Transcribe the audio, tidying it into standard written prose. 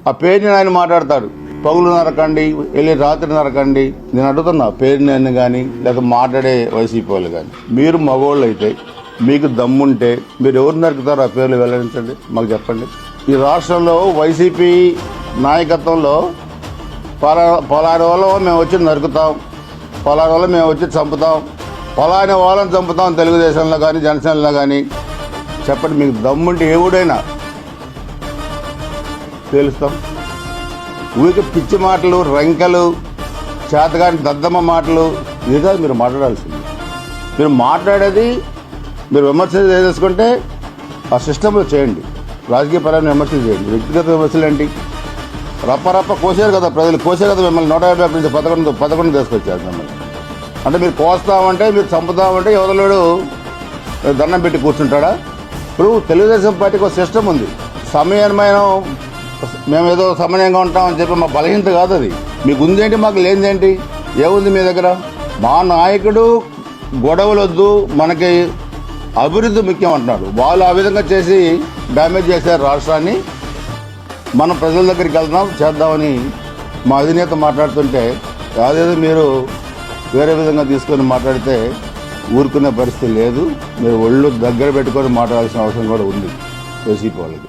ఆ పేరుని ఆయన మాట్లాడతాడు. పగులు నరకండి, వెళ్ళి రాత్రి నరకండి. నేను అడుగుతున్నా, పేరుని కానీ లేదా మాట్లాడే వైసీపీ వాళ్ళు కానీ, మీరు మగోళ్ళు అయితే మీకు దమ్ముంటే మీరు ఎవరు నరుకుతారో ఆ పేర్లు వెల్లడించండి, మాకు చెప్పండి. ఈ రాష్ట్రంలో వైసీపీ నాయకత్వంలో పలాని వాళ్ళ మేము వచ్చి నరుకుతాం, పలాని వాళ్ళ మేము వచ్చి చంపుతాం, పలాని వాళ్ళని చంపుతాం తెలుగుదేశంలో కానీ జనసేనలో కానీ చెప్పండి. మీకు దమ్ముంటే ఎవడైనా తేలుస్తాం. ఊరికి పిచ్చి మాటలు, రంకెలు, చేతగాని దద్దమ్మ మాటలు ఇది కాదు మీరు మాట్లాడాల్సింది. మీరు మాట్లాడేది మీరు విమర్శ చేసుకుంటే ఆ సిస్టంలో చేయండి, రాజకీయ పరమైన విమర్శలు చేయండి. వ్యక్తిగత విమర్శలు ఏంటి? రప్ప కోసారు కదా ప్రజలు, కోసారు కదా మిమ్మల్ని 150 నుంచి 11 తీసుకొచ్చారు మిమ్మల్ని. అంటే మీరు కోస్తామంటే, మీరు చంపుతామంటే ఎవరిలోడు దండం పెట్టి కూర్చుంటాడా? ఇప్పుడు తెలుగుదేశం పార్టీకి ఒక సిస్టమ్ ఉంది. సమయమైన మేము ఏదో సమయంగా ఉంటామని చెప్పి మా బలహీనత కాదు అది. మీకు ఉందేంటి, మాకు లేనిదేంటి? ఏముంది మీ దగ్గర? మా నాయకుడు గొడవలు వద్దు, మనకి అభివృద్ధి ముఖ్యం అంటున్నాడు. వాళ్ళు ఆ విధంగా చేసి డ్యామేజ్ చేశారు రాష్ట్రాన్ని. మనం ప్రజల దగ్గరికి వెళ్దాం చేద్దామని మా అధినేత మాట్లాడుతుంటే అదేదో మీరు వేరే విధంగా తీసుకొని మాట్లాడితే ఊరుకునే పరిస్థితి లేదు. మీరు ఒళ్ళు దగ్గర పెట్టుకొని మాట్లాడాల్సిన అవసరం కూడా ఉంది వైసీపీ వాళ్ళకి.